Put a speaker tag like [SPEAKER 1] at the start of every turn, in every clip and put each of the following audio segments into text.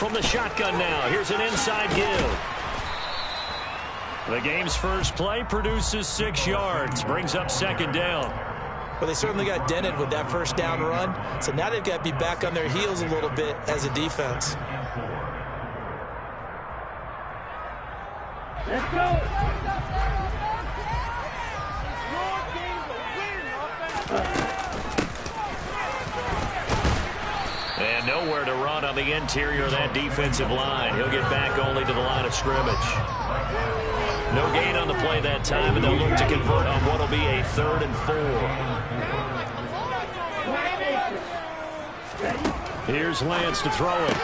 [SPEAKER 1] from the shotgun now. Here's an inside give. The game's first play produces 6 yards. Brings up second down.
[SPEAKER 2] Well, they certainly got dented with that first down run. So now they've got to be back on their heels a little bit as a defense.
[SPEAKER 3] Let's go.
[SPEAKER 1] And nowhere to run on the interior of that defensive line. He'll get back only to the line of scrimmage. No gain on the play that time, and they'll look to convert on what will be a 3rd and 4. Here's Lance to throw it.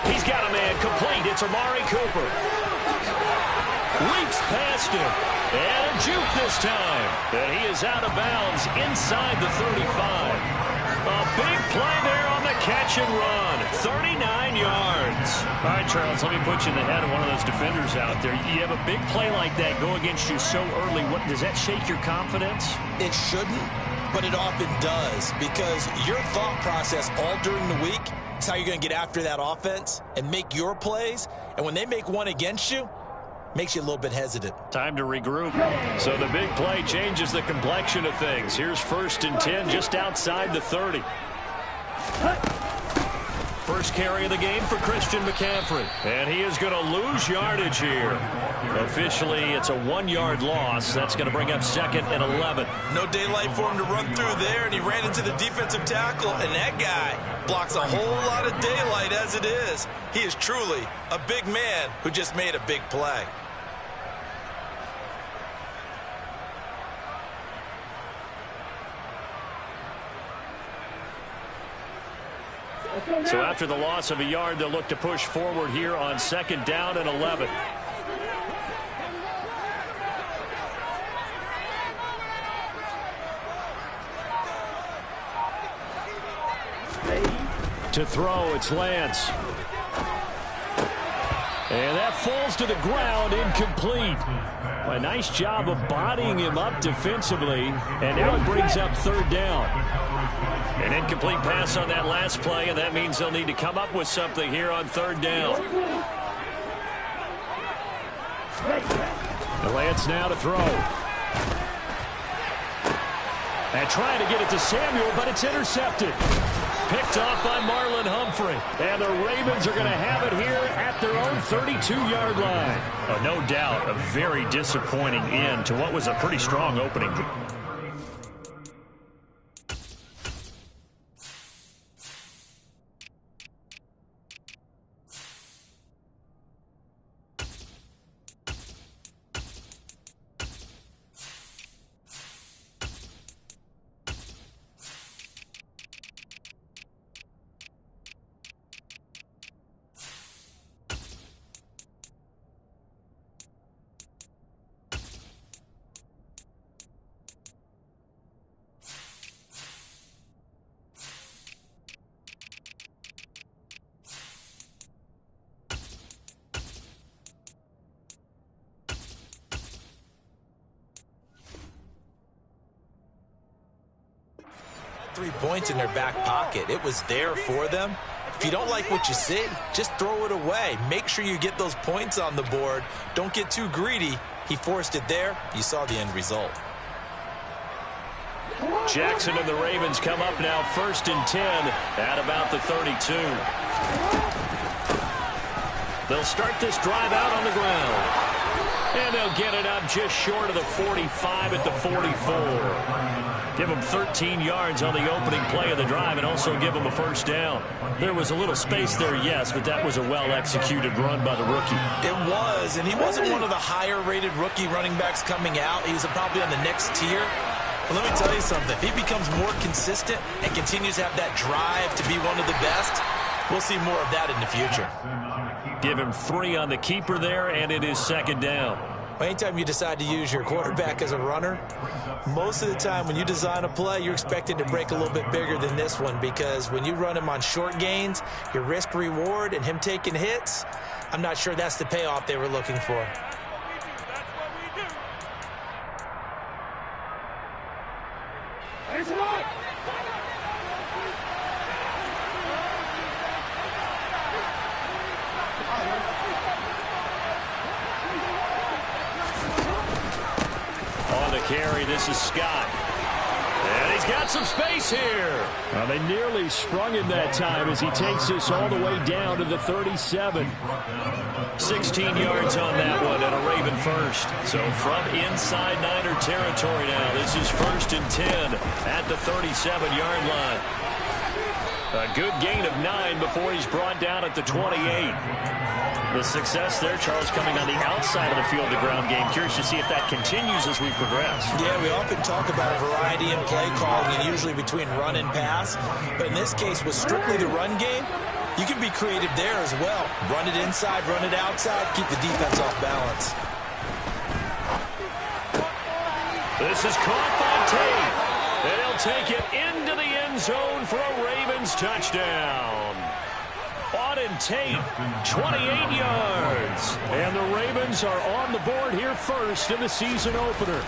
[SPEAKER 1] He's got a man complete. It's Amari Cooper. Leaps past him. And a juke this time. And he is out of bounds inside the 35. A big play there on the catch and run. 39 yards. All right, Charles, let me put you in the head of one of those defenders out there. You have a big play like that go against you so early. What, does that shake your confidence?
[SPEAKER 2] It shouldn't, but it often does, because your thought process all during the week is how you're going to get after that offense and make your plays. And when they make one against you, makes you a little bit hesitant.
[SPEAKER 1] Time to regroup. So the big play changes the complexion of things. Here's 1st and 10 just outside the 30. First carry of the game for Christian McCaffrey. And he is going to lose yardage here. Officially, it's a 1-yard loss. That's going to bring up 2nd and 11.
[SPEAKER 2] No daylight for him to run through there, and he ran into the defensive tackle, and that guy blocks a whole lot of daylight as it is. He is truly a big man who just made a big play.
[SPEAKER 1] So after the loss of a yard, they'll look to push forward here on 2nd down and 11. To throw, it's Lance. And that falls to the ground, incomplete. A nice job of bodying him up defensively, and now it brings up 3rd down. An incomplete pass on that last play, and that means they'll need to come up with something here on 3rd down. And Lance now to throw. And trying to get it to Samuel, but it's intercepted. Picked off by Marlon Humphrey. And the Ravens are going to have it here at their own 32-yard line. No doubt a very disappointing end to what was a pretty strong opening.
[SPEAKER 2] Three points in their back pocket. It was there for them. If you don't like what you see, just throw it away. Make sure you get those points on the board. Don't get too greedy. He forced it there. You saw the end result.
[SPEAKER 1] Jackson and the Ravens come up now 1st and 10 at about the 32. They'll start this drive out on the ground. And they'll get it up just short of the 45 at the 44. Give them 13 yards on the opening play of the drive and also give them a 1st down. There was a little space there, yes, but that was a well-executed run by the rookie.
[SPEAKER 2] It was, and he wasn't one of the higher-rated rookie running backs coming out. He was probably on the next tier. But let me tell you something. If he becomes more consistent and continues to have that drive to be one of the best, we'll see more of that in the future.
[SPEAKER 1] Give him 3 on the keeper there, and it is 2nd down.
[SPEAKER 2] Anytime you decide to use your quarterback as a runner, most of the time when you design a play, you're expected to break a little bit bigger than this one, because when you run him on short gains, your risk-reward and him taking hits, I'm not sure that's the payoff they were looking for.
[SPEAKER 1] This is Scott. And he's got some space here.
[SPEAKER 3] Well, they nearly sprung him that time as he takes this all the way down to the 37.
[SPEAKER 1] 16 yards on that one and a Raven first. So from inside Niner territory now, this is 1st and 10 at the 37-yard line. A good gain of 9 before he's brought down at the 28. The success there, Charles, coming on the outside of the field, the ground game. Curious to see if that continues as we progress.
[SPEAKER 2] Yeah, we often talk about a variety in play calling, and usually between run and pass. But in this case, with strictly the run game, you can be creative there as well. Run it inside, run it outside, keep the defense off balance.
[SPEAKER 1] This is caught by Tate. And he'll take it into the end zone for a Ravens touchdown. Auden Tate, 28 yards.
[SPEAKER 3] And the Ravens are on the board here first in the season opener.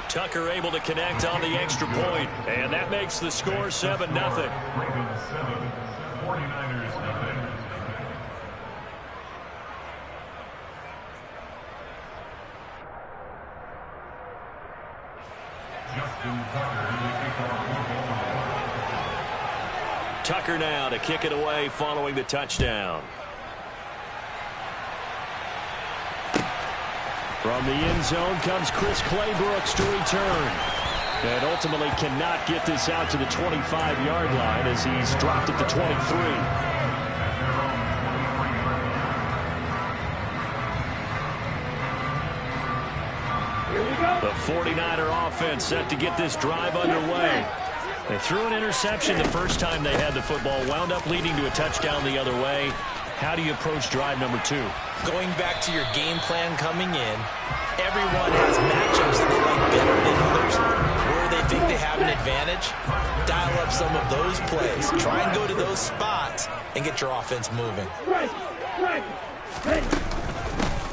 [SPEAKER 1] Tucker able to connect on the extra point, and that makes the score 7-0.
[SPEAKER 4] Ravens 7, 49ers nothing.
[SPEAKER 1] Tucker now to kick it away following the touchdown.
[SPEAKER 3] From the end zone comes Chris Claybrooks to return. And ultimately cannot get this out to the 25-yard line as he's dropped at the 23.
[SPEAKER 1] The 49er offense set to get this drive underway. They threw an interception the first time they had the football, wound up leading to a touchdown the other way. How do you approach drive number 2?
[SPEAKER 2] Going back to your game plan coming in, everyone has matchups that they like better than others. Where they think they have an advantage, dial up some of those plays. Try and go to those spots and get your offense moving.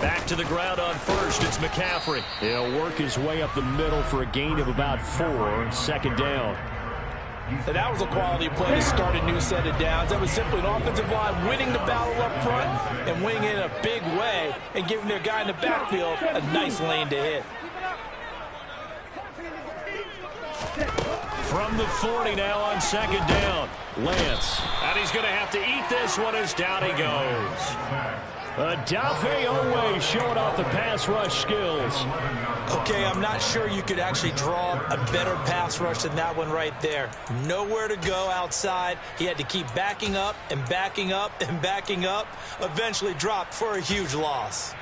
[SPEAKER 1] Back to the ground on first. It's McCaffrey.
[SPEAKER 3] He'll work his way up the middle for a gain of about 4. 2nd down.
[SPEAKER 2] And that was a quality play to start a new set of downs. That was simply an offensive line winning the battle up front and winning it in a big way and giving their guy in the backfield a nice lane to hit.
[SPEAKER 1] From the 40 now on 2nd down. Lance. And he's going to have to eat this one as down he goes.
[SPEAKER 3] Adafe Owe showing off the pass rush skills.
[SPEAKER 2] Okay, I'm not sure you could actually draw a better pass rush than that one right there. Nowhere to go outside. He had to keep backing up and backing up and backing up. Eventually dropped for a huge loss.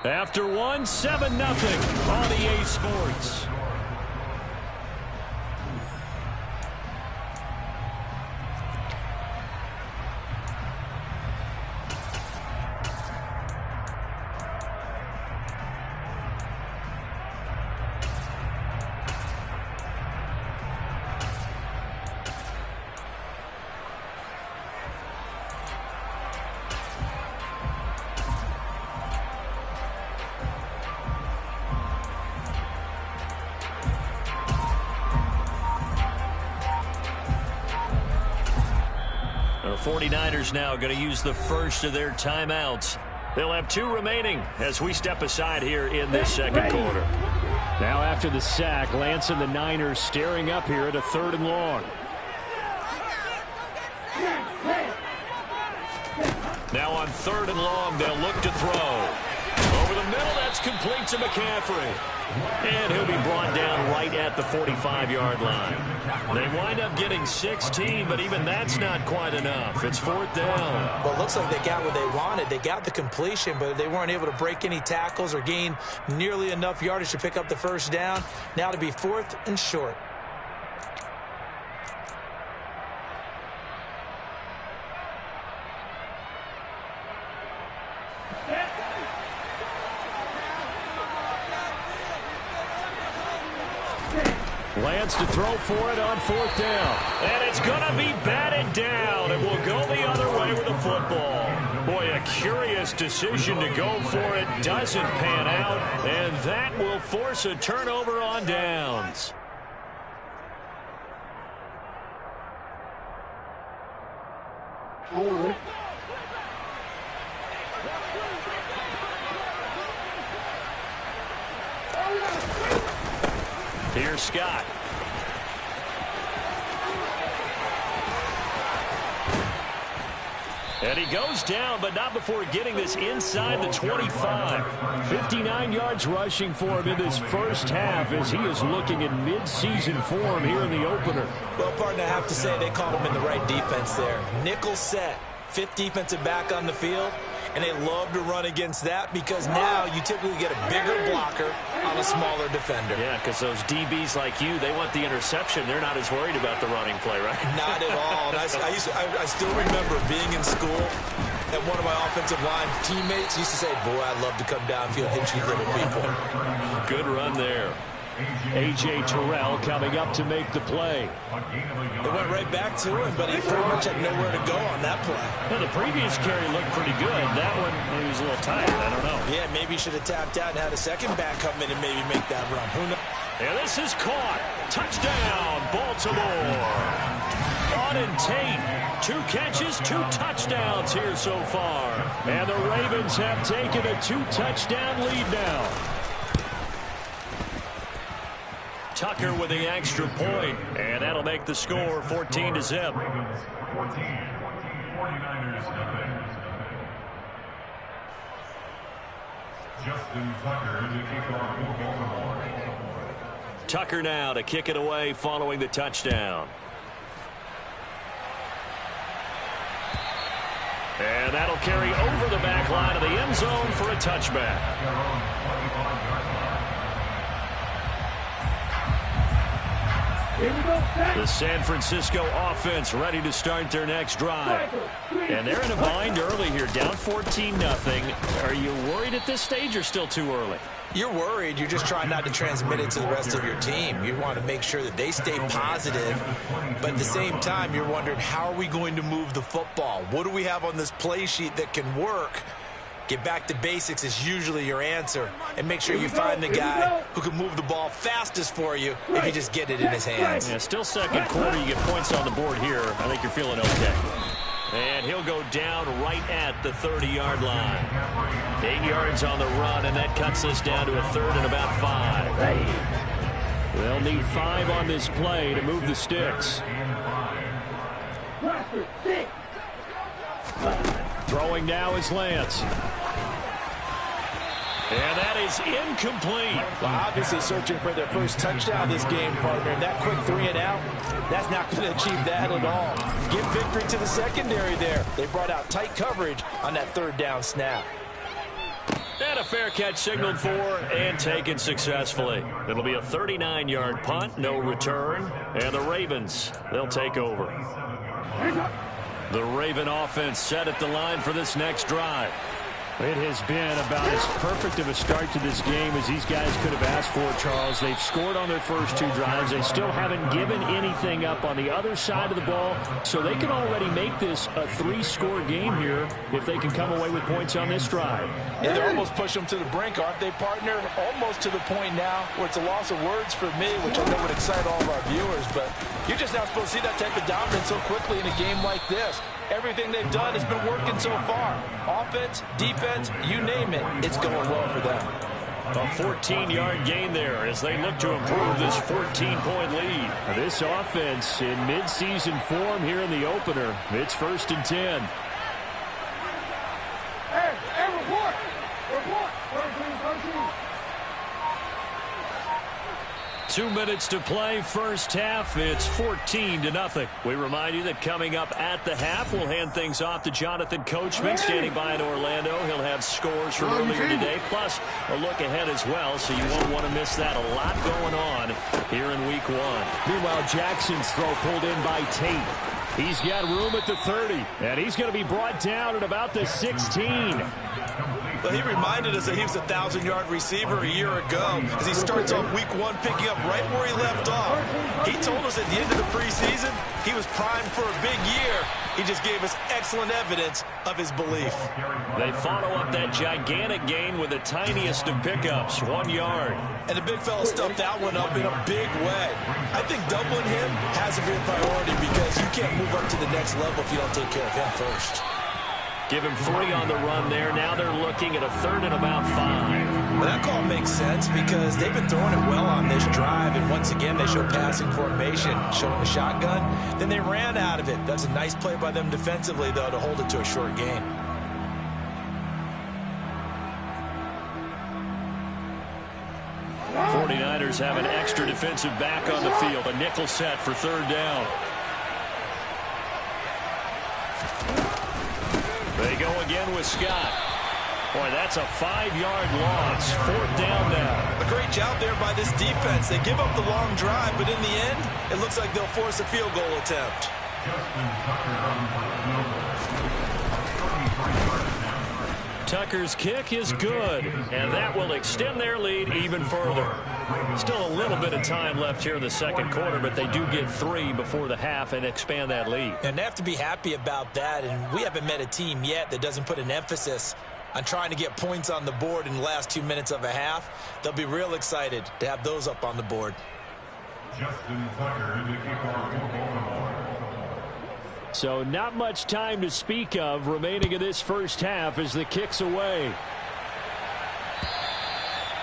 [SPEAKER 1] After one, 7-0 on EA Sports. The 49ers now going to use the first of their timeouts. They'll have 2 remaining as we step aside here in this 2nd quarter.
[SPEAKER 3] Now after the sack, Lance and the Niners staring up here at a 3rd and long.
[SPEAKER 1] Now on 3rd and long, they'll look to throw. Over the middle, that's complete to McCaffrey. And he'll be brought down right at the 45-yard line. They wind up getting 16, but even that's not quite enough. It's 4th down.
[SPEAKER 2] Well, it looks like they got what they wanted. They got the completion, but they weren't able to break any tackles or gain nearly enough yardage to pick up the 1st down. Now to be 4th and short.
[SPEAKER 1] Lance to throw for it on 4th down. And it's going to be batted down. It will go the other way with the football. Boy, a curious decision to go for it. Doesn't pan out. And that will force a turnover on downs. Here's Scott. And he goes down, but not before getting this inside the 25.
[SPEAKER 3] 59 yards rushing for him in this first half as he is looking in mid-season form here in the opener.
[SPEAKER 2] Well, partner, I have to say they called him in the right defense there. Nickel set, fifth defensive back on the field, and they love to run against that because now you typically get a bigger blocker on a smaller defender.
[SPEAKER 1] Yeah, because those DBs like you, they want the interception. They're not as worried about the running play, right?
[SPEAKER 2] Not at all. And I still remember being in school, and one of my offensive line teammates used to say, boy, I'd love to come downfield and hit you little people.
[SPEAKER 1] Good run there.
[SPEAKER 3] A.J. Terrell coming up to make the play.
[SPEAKER 2] It went right back to him, but he pretty much had nowhere to go on that play.
[SPEAKER 3] Well, the previous carry looked pretty good. That one, maybe was a little tired. I don't know.
[SPEAKER 2] Yeah, maybe he should have tapped out and had a second back come in and maybe make that run. Who knows?
[SPEAKER 1] And this is caught. Touchdown, Baltimore. Auden Tate, 2 catches, 2 touchdowns here so far.
[SPEAKER 3] And the Ravens have taken a 2-touchdown lead now.
[SPEAKER 1] Tucker with the extra point, and that'll make the score 14-0.
[SPEAKER 4] 49ers nothing. Justin Tucker, the kickoff for Baltimore.
[SPEAKER 1] Tucker now to kick it away following the touchdown. And that'll carry over the back line of the end zone for a touchback. The San Francisco offense ready to start their next drive. And they're in a bind early here, down 14-0. Are you worried at this stage or still too early?
[SPEAKER 2] You're worried. You're just trying not to transmit it to the rest of your team. You want to make sure that they stay positive. But at the same time, you're wondering, how are we going to move the football? What do we have on this play sheet that can work? Get back to basics is usually your answer. And make sure you find the guy who can move the ball fastest for you if you just get it in his hands.
[SPEAKER 1] Yeah, still second quarter. You get points on the board here. I think you're feeling okay. And he'll go down right at the 30-yard line. 8 yards on the run, and that cuts us down to a third and about 5.
[SPEAKER 3] They'll need 5 on this play to move the sticks. Throwing now is Lance.
[SPEAKER 1] And that is incomplete.
[SPEAKER 2] Well, obviously searching for their first touchdown this game, partner. And that quick 3 and out, that's not going to achieve that at all. Give victory to the secondary there. They brought out tight coverage on that third down snap.
[SPEAKER 1] And a fair catch signaled for and taken successfully. It'll be a 39-yard punt, no return. And the Ravens, they'll take over. The Raven offense set at the line for this next drive.
[SPEAKER 3] It has been about as perfect of a start to this game as these guys could have asked for, Charles. They've scored on their first 2 drives. They still haven't given anything up on the other side of the ball, so they can already make this a 3-score game here if they can come away with points on this drive.
[SPEAKER 2] Yeah, they're almost pushing them to the brink, aren't they, partner? Almost to the point now where it's a loss of words for me, which I know would excite all of our viewers, but you're just not supposed to see that type of dominance so quickly in a game like this. Everything they've done has been working so far. Offense, defense, you name it, it's going well for them.
[SPEAKER 1] A 14-yard gain there as they look to improve this 14-point lead.
[SPEAKER 3] This offense in mid-season form here in the opener. It's 1st and 10.
[SPEAKER 5] Hey, report! Report!
[SPEAKER 1] 2 minutes to play, first half. It's 14-0. We remind you that coming up at the half, we'll hand things off to Jonathan Coachman, standing by in Orlando. He'll have scores from earlier today, plus a look ahead as well, so you won't want to miss that. A lot going on here in Week 1.
[SPEAKER 3] Meanwhile, Jackson's throw pulled in by Tate. He's got room at the 30, and he's going to be brought down at about the 16.
[SPEAKER 2] Well, he reminded us that he was a 1,000-yard receiver a year ago as he starts off Week 1 picking up right where he left off. He told us at the end of the preseason he was primed for a big year. He just gave us excellent evidence of his belief.
[SPEAKER 1] They follow up that gigantic gain with the tiniest of pickups, 1 yard.
[SPEAKER 2] And the big fella stuffed that one up in a big way. I think doubling him has to be a priority because you can't move up to the next level if you don't take care of him first.
[SPEAKER 1] Give him 3 on the run there. Now they're looking at a third and about 5.
[SPEAKER 2] Well, that call makes makes sense because they've been throwing it well on this drive, and once again they show passing formation, showing the shotgun. Then they ran out of it. That's a nice play by them defensively, though, to hold it to a short gain.
[SPEAKER 3] The 49ers have an extra defensive back on the field. A nickel set for third down. They go again with Scott. Boy, that's a 5-yard loss. Fourth down now.
[SPEAKER 2] A great job there by this defense. They give up the long drive, but in the end, it looks like they'll force a field goal attempt.
[SPEAKER 3] Tucker's kick is good, and that will extend their lead even further. Still a little bit of time left here in the second quarter, but they do get 3 before the half and expand that lead.
[SPEAKER 2] And they have to be happy about that, and we haven't met a team yet that doesn't put an emphasis on trying to get points on the board in the last 2 minutes of a half. They'll be real excited to have those up on the board.
[SPEAKER 4] Justin Tucker, the kickoff for Baltimore.
[SPEAKER 3] So not much time to speak of remaining in this first half as the kick's away.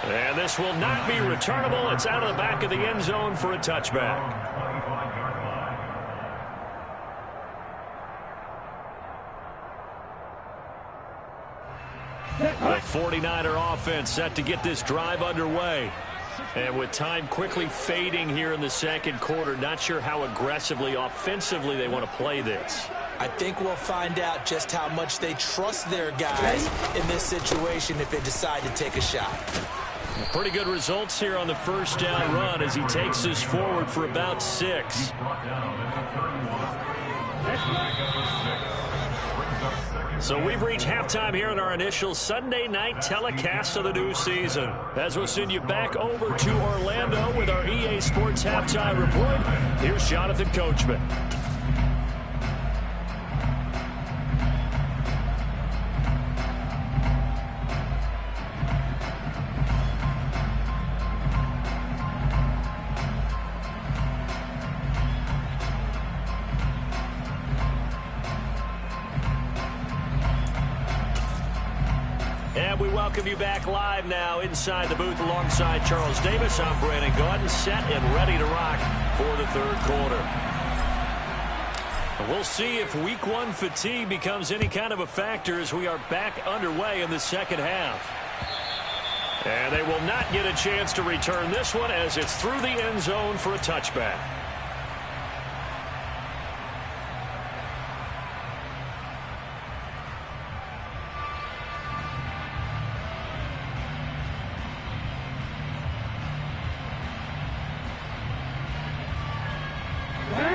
[SPEAKER 3] And this will not be returnable. It's out of the back of the end zone for a touchback. The 49er offense set to get this drive underway. And with time quickly fading here in the second quarter, not sure how aggressively, offensively they want to play this.
[SPEAKER 2] I think we'll find out just how much they trust their guys in this situation if they decide to take a shot.
[SPEAKER 3] Pretty good results here on the first down run as he takes us forward for about 6. So we've reached halftime here in our initial Sunday night telecast of the new season. As we'll send you back over to Orlando with our EA Sports Halftime Report, here's Jonathan Coachman. And we welcome you back live now inside the booth alongside Charles Davis. I'm Brandon Gaudin, set and ready to rock for the third quarter. And we'll see if week 1 fatigue becomes any kind of a factor as we are back underway in the second half. And they will not get a chance to return this one as it's through the end zone for a touchback.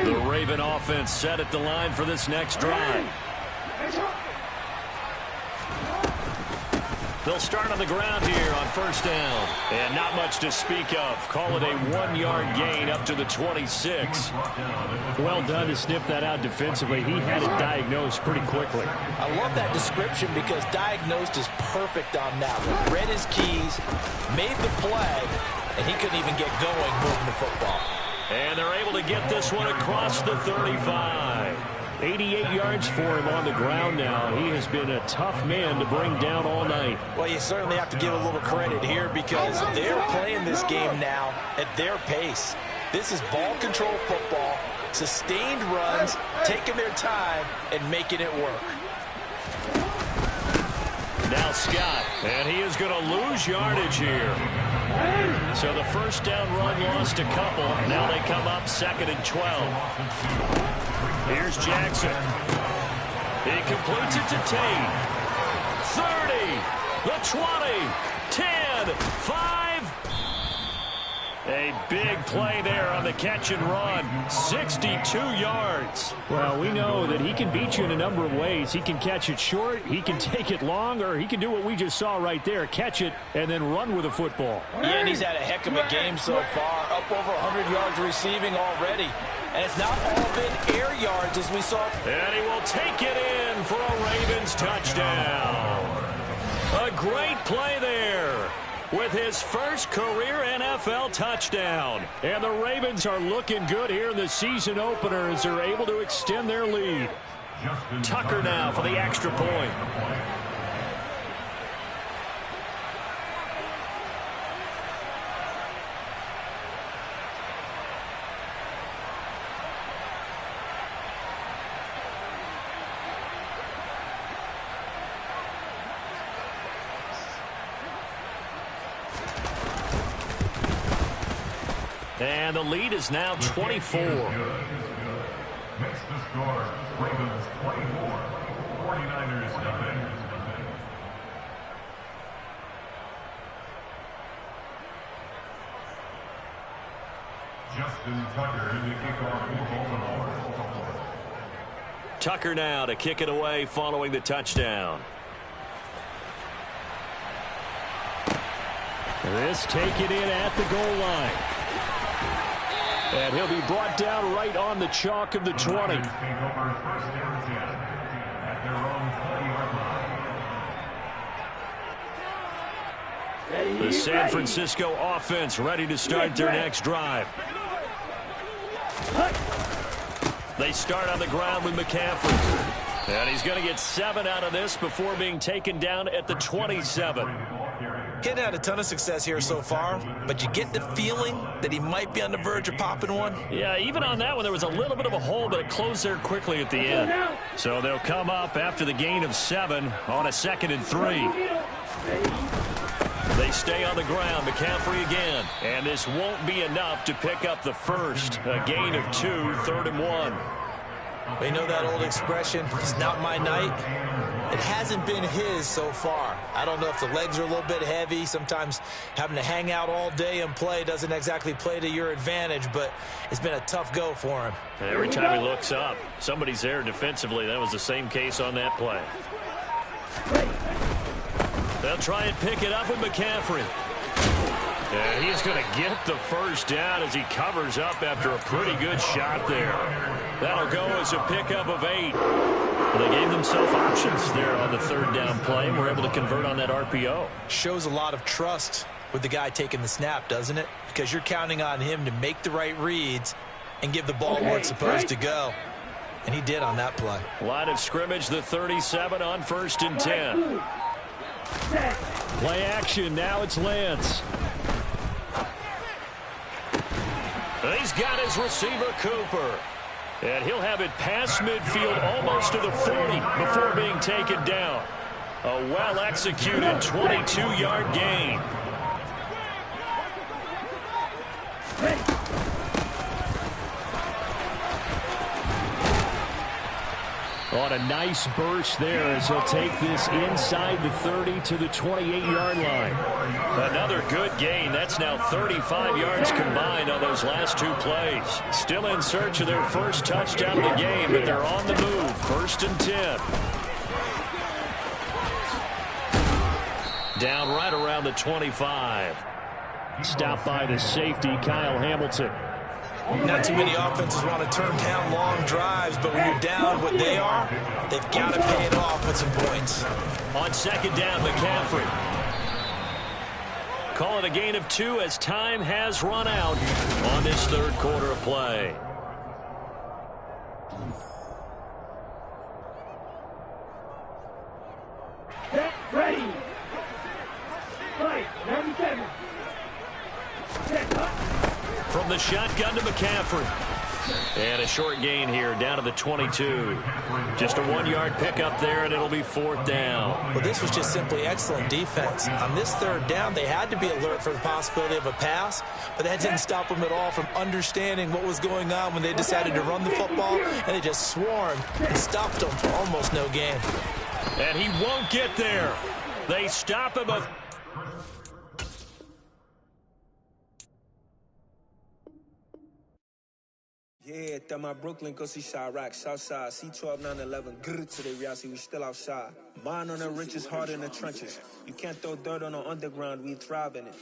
[SPEAKER 3] The Raven offense set at the line for this next drive. They'll start on the ground here on first down. And not much to speak of. Call it a 1-yard gain up to the 26. Well done to sniff that out defensively. He had it diagnosed pretty quickly.
[SPEAKER 2] I love that description because diagnosed is perfect on that one. Read his keys, made the play, and he couldn't even get going moving the football.
[SPEAKER 3] And they're able to get this one across the 35. 88 yards for him on the ground now. He has been a tough man to bring down all night.
[SPEAKER 2] Well, you certainly have to give a little credit here because they're playing this game now at their pace. This is ball control football, sustained runs, taking their time, and making it work.
[SPEAKER 3] Now Scott, and he is going to lose yardage here. So the first down run lost a couple. Now they come up 2nd and 12. Here's Jackson. He completes it to Tate. 30, the 20, 10, 5. A big play there on the catch and run. 62 yards. Well, we know that he can beat you in a number of ways. He can catch it short, he can take it long, or he can do what we just saw right there, catch it and then run with the football.
[SPEAKER 2] Yeah, and he's had a heck of a game so far. Up over 100 yards receiving already. And it's not all been air yards as we saw.
[SPEAKER 3] And he will take it in for a Ravens touchdown. A great play there with his first career NFL touchdown. And the Ravens are looking good here in the season opener as they're able to extend their lead. Tucker now for the extra point.
[SPEAKER 1] And the lead is now 24.
[SPEAKER 4] Makes the score Ravens 24, 49ers nothing. Justin Tucker in the kickoff for Baltimore.
[SPEAKER 1] Tucker now to kick it away following the touchdown.
[SPEAKER 3] This taken in at the goal line. And he'll be brought down right on the chalk of the 20.
[SPEAKER 1] The San Francisco offense ready to start their next drive. They start on the ground with McCaffrey. And he's going to get 7 out of this before being taken down at the 27.
[SPEAKER 2] He's had a ton of success here so far, but you get the feeling that he might be on the verge of popping one.
[SPEAKER 1] Yeah, even on that one, there was a little bit of a hole, but it closed there quickly at the end. So they'll come up after the gain of 7 on a 2nd and 3. They stay on the ground. McCaffrey again. And this won't be enough to pick up the first. A gain of 2, 3rd and 1.
[SPEAKER 2] We know that old expression, it's not my night. It hasn't been his so far. I don't know if the legs are a little bit heavy. Sometimes having to hang out all day and play doesn't exactly play to your advantage, but it's been a tough go for him.
[SPEAKER 1] And every time he looks up, somebody's there defensively. That was the same case on that play. They'll try and pick it up with McCaffrey. And he's going to get the first down as he covers up after a pretty good shot there. That'll go as a pickup of 8. Well, they gave themselves options there on the 3rd down play and were able to convert on that RPO.
[SPEAKER 2] Shows a lot of trust with the guy taking the snap, doesn't it? Because you're counting on him to make the right reads and give the ball where it's supposed to go. And he did on that play.
[SPEAKER 1] Line of scrimmage, the 37 on 1st and 10.
[SPEAKER 3] Play action. Now it's Lance.
[SPEAKER 1] He's got his receiver, Cooper. And he'll have it past midfield almost to the 40 before being taken down. A well-executed 22-yard gain.
[SPEAKER 3] On a nice burst there as he'll take this inside the 30 to the 28-yard line.
[SPEAKER 1] Another good gain. That's now 35 yards combined on those last 2 plays. Still in search of their first touchdown of the game, but they're on the move. 1st and 10. Down right around the 25.
[SPEAKER 3] Stopped by the safety, Kyle Hamilton.
[SPEAKER 2] Not too many offenses want to turn down long drives, but when you're down what they are, they've got to pay it off with some points.
[SPEAKER 1] On 2nd down, McCaffrey. Call it a gain of 2 as time has run out on this 3rd quarter of play.
[SPEAKER 5] Set, ready. Fight, 97. Set,
[SPEAKER 1] From the shotgun to McCaffrey. And a short gain here down to the 22. Just a 1-yard pickup there, and it'll be 4th down.
[SPEAKER 2] Well, this was just simply excellent defense. On this 3rd down, they had to be alert for the possibility of a pass, but that didn't stop them at all from understanding what was going on when they decided to run the football, and they just swarmed and stopped them for almost no gain.
[SPEAKER 1] And he won't get there. They stop him.
[SPEAKER 6] Yeah, that my Brooklyn, go see Chirac, Southside, C12, 911, grrr to the reality, we still outside. Mine on the riches, hard in the trenches. You can't throw dirt on the underground, we thrive in it.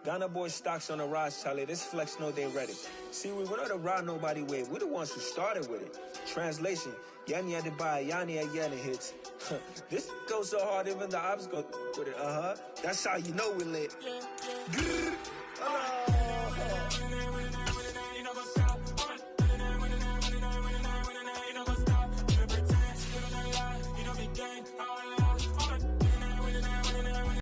[SPEAKER 6] Ghana boys stocks on the rise, Charlie, this flex know they ready. See, we were not a ride nobody wave, we the ones who started with it. Translation, Yanni had to buy, Yanni had Yanni hits. This goes so hard, even the ops go with it, That's how you know we lit.